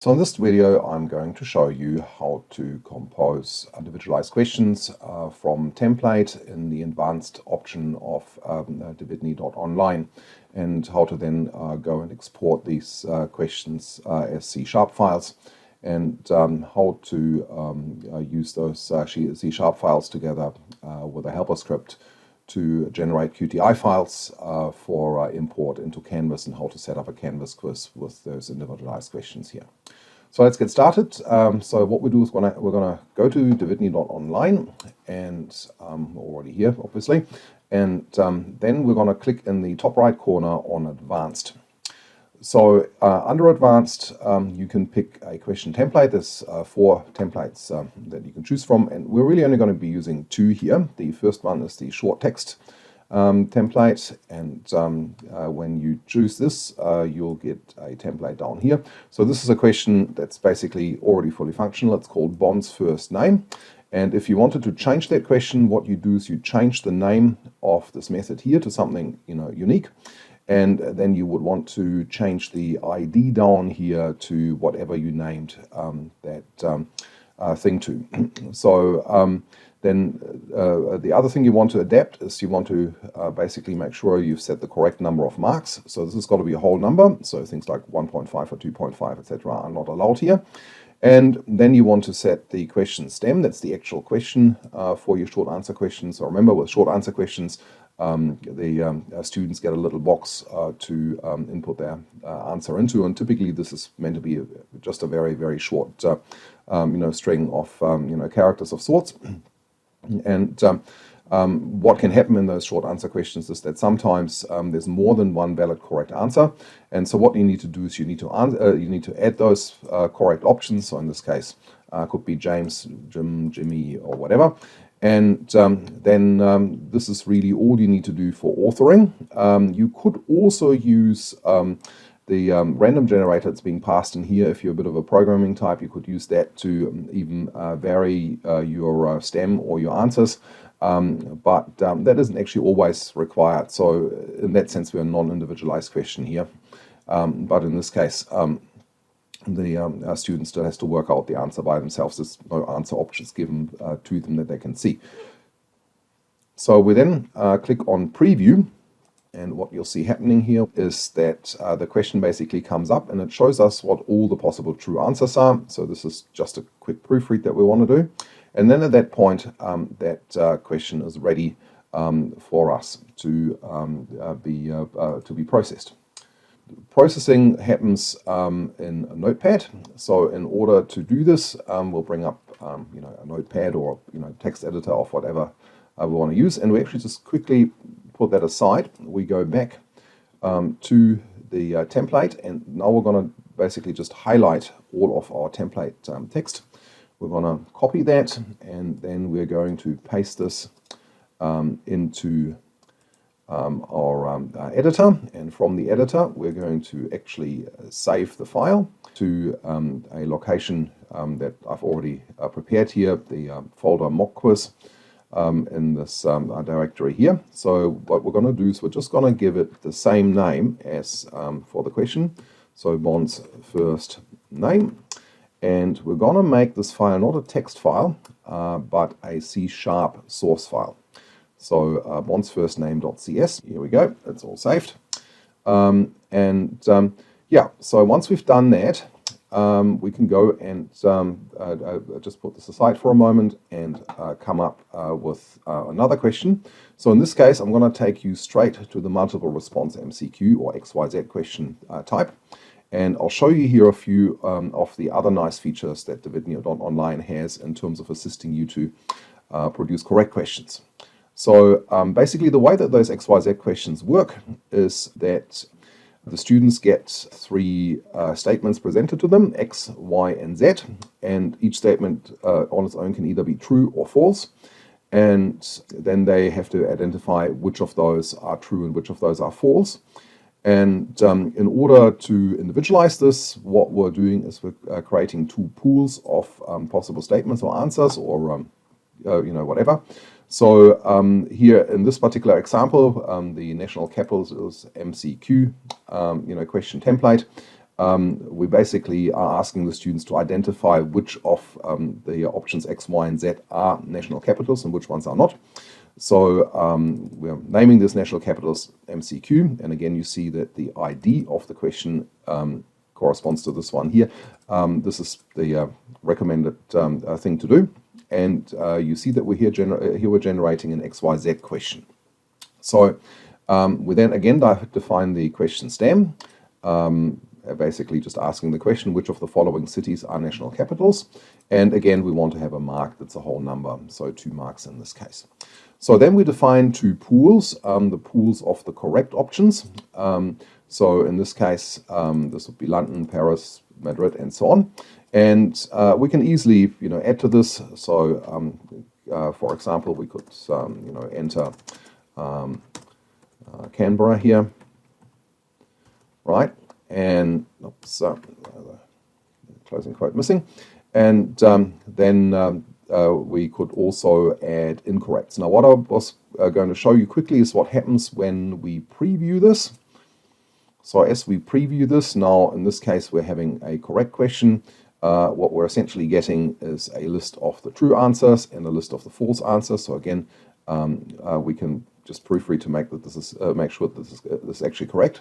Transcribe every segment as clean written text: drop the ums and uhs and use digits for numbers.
So in this video, I'm going to show you how to compose individualized questions from template in the advanced option of Dividni.online, and how to then go and export these questions as C# files, and how to use those C# files together with a helper script to generate QTI files for import into Canvas, and how to set up a Canvas quiz with those individualized questions here. So let's get started. So what we do is we're going to go to Dividni.online, and we're already here, obviously. And then we're going to click in the top right corner on Advanced. So under Advanced, you can pick a question template. There's 4 templates that you can choose from, and we're really only going to be using 2 here. The first one is the short text template, and when you choose this, you'll get a template down here. So this is a question that's basically already fully functional. It's called Bond's first name, and if you wanted to change that question, what you do is you change the name of this method here to something unique, and then you would want to change the ID down here to whatever you named that thing to. So then the other thing you want to adapt is you want to basically make sure you've set the correct number of marks. So this has got to be a whole number, so things like 1.5 or 2.5, etc. are not allowed here. And then you want to set the question stem. That's the actual question for your short answer questions. So remember, with short answer questions, the students get a little box to input their answer into, and typically this is meant to be just a very, very short string of characters of sorts. And what can happen in those short answer questions is that sometimes there's more than one valid correct answer, and so what you need to do is you need to add those correct options. So in this case, could be James, Jim, Jimmy, or whatever. And then this is really all you need to do for authoring. You could also use the random generator that's being passed in here. If you're a bit of a programming type, you could use that to even vary your stem or your answers, but that isn't actually always required. So in that sense, we're a non-individualized question here, but in this case, the student still has to work out the answer by themselves. There's no answer options given to them that they can see. So we then click on Preview, and what you'll see happening here is that the question basically comes up, and it shows us what all the possible true answers are. So this is just a quick proofread that we want to do. And then at that point, that question is ready for us to be processed. Processing happens in a notepad. So in order to do this, we'll bring up a notepad or text editor of whatever we want to use, and we actually just quickly put that aside. We go back to the template, and now we're going to basically just highlight all of our template text. We're going to copy that, and then we're going to paste this into our editor, and from the editor we're going to actually save the file to a location that I've already prepared here, the folder mock quiz, in this directory here. So what we're going to do is we're just going to give it the same name as for the question, so Bond's first name, and we're going to make this file not a text file but a C# source file. So Bond's first name.cs, here we go, it's all saved. Yeah, so once we've done that, we can go and just put this aside for a moment and come up with another question. So in this case, I'm going to take you straight to the multiple response MCQ or XYZ question type. And I'll show you here a few of the other nice features that Dividni.online has in terms of assisting you to produce correct questions. So basically the way that those XYZ questions work is that the students get 3 statements presented to them, X, Y, and Z, and each statement on its own can either be true or false, and then they have to identify which of those are true and which of those are false. And in order to individualize this, what we're doing is we're creating 2 pools of possible statements or answers, or whatever. So here in this particular example, the national capitals is MCQ, question template. we basically are asking the students to identify which of the options X, Y, and Z are national capitals and which ones are not. So we're naming this national capitals MCQ, and again you see that the ID of the question corresponds to this one here. This is the recommended thing to do, and you see that we're here we're generating an XYZ question. So we then again define the question stem, basically just asking the question, which of the following cities are national capitals? And again, we want to have a mark that's a whole number, so 2 marks in this case. So then we define 2 pools, the pools of the correct options. So in this case, this would be London, Paris, Madrid, and so on. And we can easily, add to this. So, for example, we could, enter Canberra here, right? And oops, closing quote missing. And then we could also add incorrects. Now, what I was going to show you quickly is what happens when we preview this. So as we preview this, now in this case we're having a correct question. What we're essentially getting is a list of the true answers and a list of the false answers. So again, we can just proofread to make that this is make sure that this is actually correct.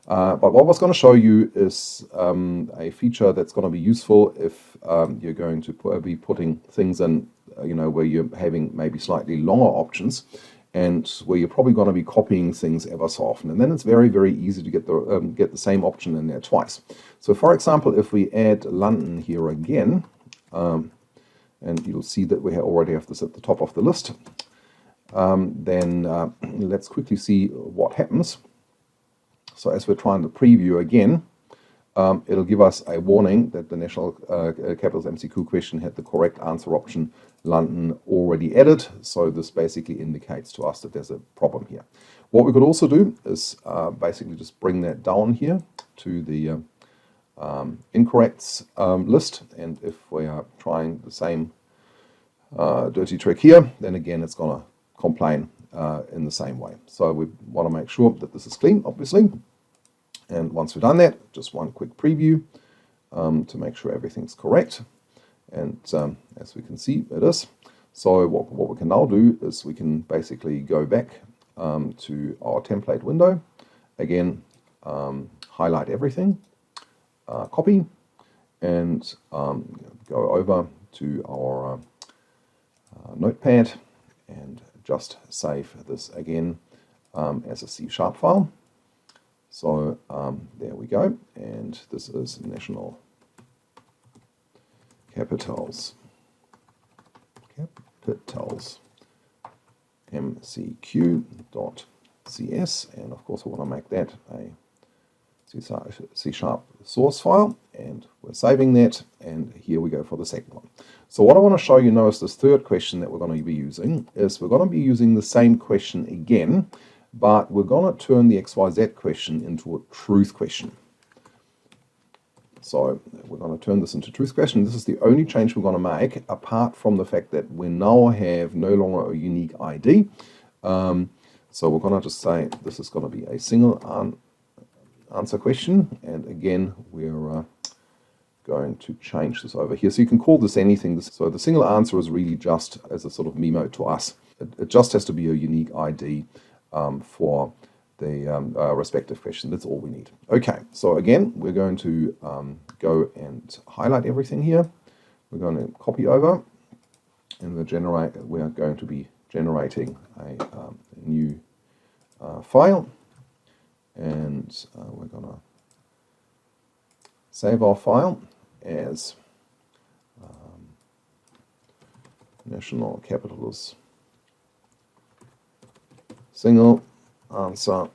But what I was going to show you is a feature that's going to be useful if you're going to be putting things in, where you're having maybe slightly longer options, and where you're probably going to be copying things ever so often. And then it's very, very easy to get the same option in there twice. So for example, if we add London here again, and you'll see that we already have this at the top of the list, then let's quickly see what happens. So as we're trying to preview again, it'll give us a warning that the National Capitals MCQ question had the correct answer option, London, already added. So this basically indicates to us that there's a problem here. What we could also do is basically just bring that down here to the incorrects list. And if we are trying the same dirty trick here, then again it's going to complain in the same way. So we want to make sure that this is clean, obviously. And once we've done that, just one quick preview to make sure everything's correct. And as we can see, it is. So what we can now do is we can basically go back to our template window. Again, highlight everything, copy, and go over to our notepad and just save this again as a C# file. So there we go, and this is National Capitals MCQ.cs, and of course we want to make that a C# source file, and we're saving that, and here we go for the second one. So what I want to show you now is this third question that we're going to be using. We're going to be using the same question again, but we're going to turn the XYZ question into a truth question. So we're going to turn this into a truth question. This is the only change we're going to make, apart from the fact that we now have no longer a unique ID. So we're going to just say this is going to be a single answer question, and again we're going to change this over here. So you can call this anything. So the single answer is really just as a sort of memo to us. It just has to be a unique ID for the respective question. That's all we need. Okay, so again, we're going to go and highlight everything here. We're going to copy over, and we are going to be generating a new file, and we're going to save our file as National Capitals Single Answer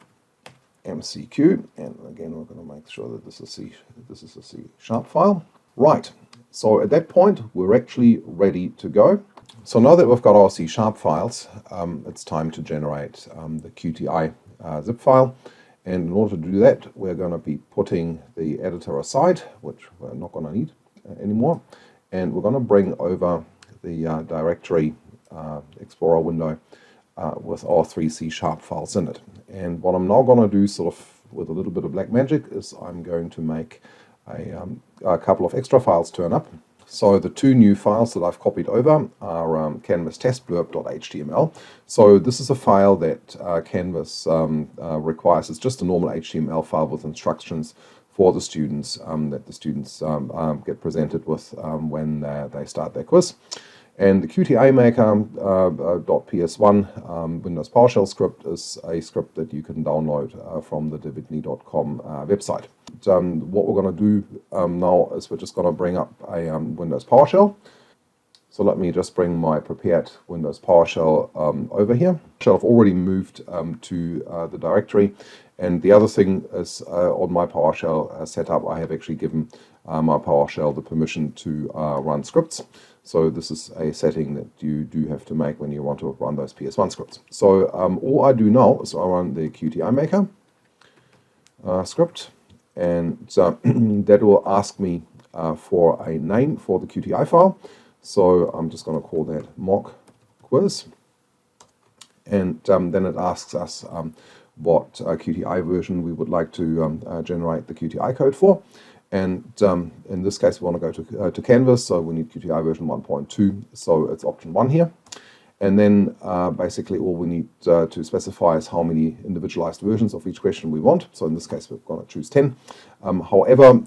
MCQ, and again we're going to make sure that this is a C# file. Right, so at that point we're actually ready to go. So now that we've got our C# files, it's time to generate the QTI zip file. And in order to do that, we're going to be putting the editor aside, which we're not going to need anymore. And we're going to bring over the directory Explorer window with our 3 C# files in it. And what I'm now going to do sort of with a little bit of black magic is I'm going to make a couple of extra files turn up. So the two new files that I've copied over are Canvas test blurb.html. So this is a file that Canvas requires. It's just a normal HTML file with instructions for the students that the students get presented with when they start their quiz. And the QTI maker .ps1 Windows PowerShell script is a script that you can download from the Dividni.com website. What we're going to do now is we're just going to bring up a Windows PowerShell. So let me just bring my prepared Windows PowerShell over here. I've already moved to the directory. And the other thing is on my PowerShell setup, I have actually given my PowerShell the permission to run scripts. So this is a setting that you do have to make when you want to run those PS1 scripts. So all I do now is I run the QTI maker script, and that will ask me for a name for the QTI file. So I'm just going to call that mock quiz, and then it asks us what QTI version we would like to generate the QTI code for. And in this case, we want to go to Canvas, so we need QTI version 1.2, so it's option 1 here. And then basically all we need to specify is how many individualized versions of each question we want. So in this case, we're going to choose 10. However,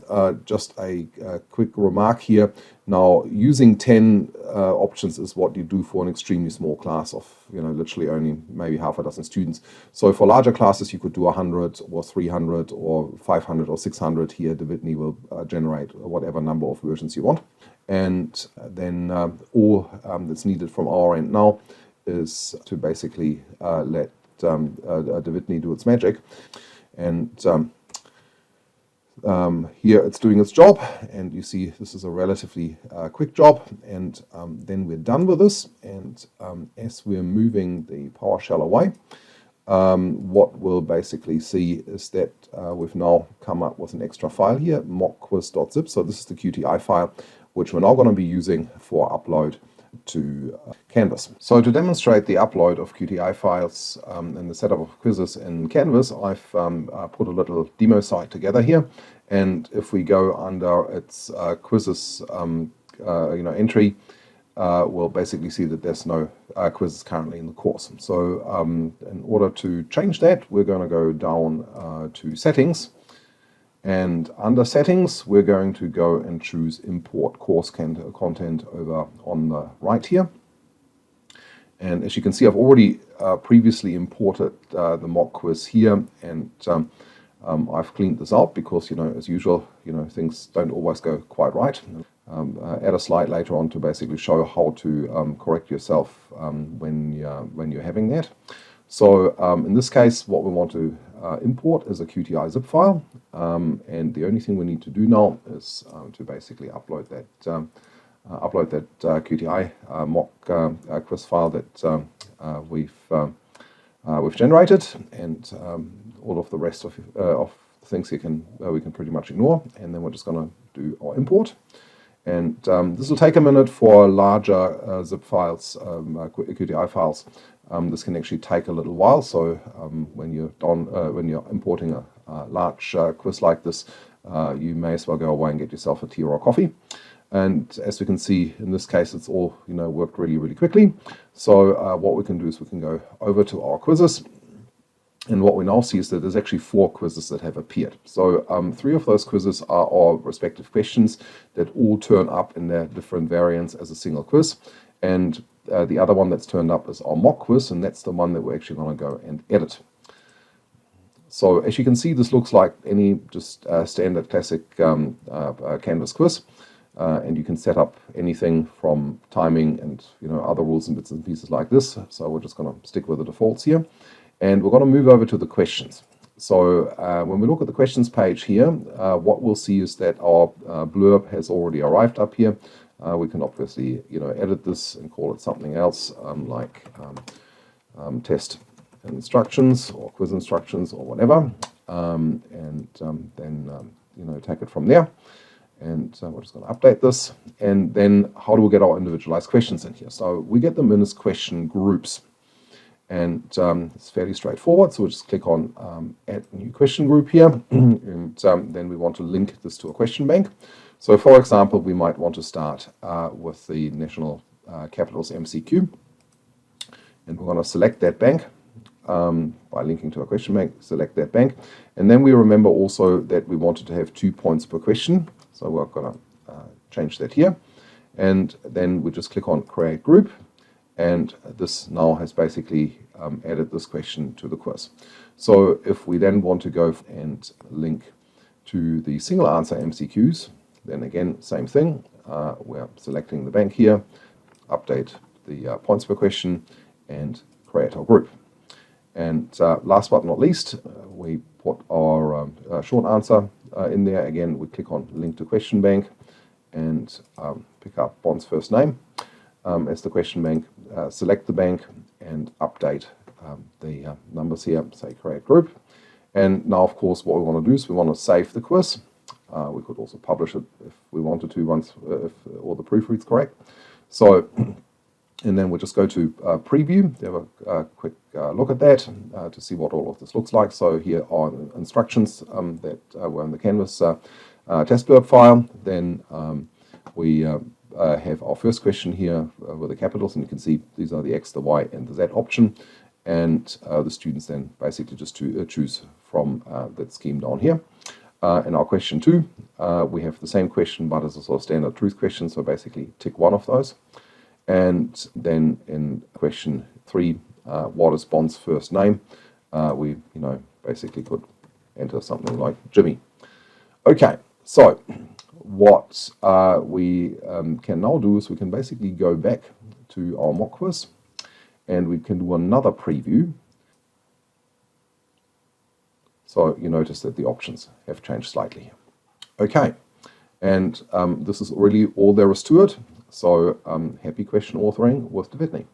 just a quick remark here. Now, using 10 options is what you do for an extremely small class of, literally only maybe half a dozen students. So for larger classes, you could do 100 or 300 or 500 or 600. Here, Dividni will generate whatever number of versions you want. And then all that's needed from our end now is to basically let Dividni do its magic. And here it's doing its job, and you see this is a relatively quick job, and then we're done with this. And as we're moving the PowerShell away, what we'll basically see is that we've now come up with an extra file here, mockquiz.zip. So this is the QTI file, which we're now going to be using for upload to Canvas. So to demonstrate the upload of QTI files and the setup of quizzes in Canvas, I've put a little demo site together here. And if we go under its quizzes entry, we'll basically see that there's no quizzes currently in the course. So in order to change that, we're going to go down to settings. And under settings, we're going to go and choose import course content over on the right here. And as you can see, I've already previously imported the mock quiz here, and I've cleaned this out because, as usual, things don't always go quite right. Add a slide later on to basically show how to correct yourself when you're having that. So in this case, what we want to import is a QTI zip file, and the only thing we need to do now is to basically upload that QTI mock quiz file that we've generated, and all of the rest of the things we can pretty much ignore. And then we're just going to do our import. And this will take a minute for larger zip files, QTI files. This can actually take a little while. So when you're importing a large quiz like this, you may as well go away and get yourself a tea or a coffee. And as we can see, in this case, it's all worked really, really quickly. So what we can do is we can go over to our quizzes. And what we now see is that there's actually 4 quizzes that have appeared. So 3 of those quizzes are our respective questions that all turn up in their different variants as a single quiz. And the other one that's turned up is our mock quiz, and that's the one that we're actually going to go and edit. So as you can see, this looks like any just standard classic Canvas quiz. And you can set up anything from timing and other rules and bits and pieces like this. So we're just going to stick with the defaults here. And we're going to move over to the questions. So when we look at the questions page here, what we'll see is that our blurb has already arrived up here. We can obviously edit this and call it something else like test instructions or quiz instructions or whatever, and then take it from there. And we're just going to update this. And then how do we get our individualized questions in here? So we get them in as question groups. And it's fairly straightforward, so we'll just click on Add New Question Group here, and then we want to link this to a question bank. So for example, we might want to start with the National Capitals MCQ, and we're going to select that bank by linking to a question bank, select that bank. And then we remember also that we wanted to have 2 points per question, so we're going to change that here. And then we just click on Create Group, and this now has basically added this question to the quiz. So if we then want to go and link to the single answer MCQs, then again, same thing. We're selecting the bank here, update the points per question, and create our group. And last but not least, we put our short answer in there. Again, we click on Link to Question Bank and pick up Bond's first name as the question bank, select the bank and update the numbers here, say Create Group. And now, of course, what we want to do is we want to save the quiz. We could also publish it if we wanted to once if all the proofread's correct. So, and then we'll just go to Preview, have a quick look at that to see what all of this looks like. So here are the instructions that were in the Canvas test blurb file. Then we have our first question here with the capitals, and you can see these are the X, the Y, and the Z option. And the students then basically just choose from that scheme down here. In our question 2, we have the same question, but as a sort of standard truth question, so basically tick one of those. And then in question 3, what is Bond's first name? We, basically could enter something like Jimmy. Okay, so what we can now do is we can basically go back to our mock quiz, and we can do another preview. So you notice that the options have changed slightly. Okay, and this is really all there is to it. So happy question authoring with Dividni.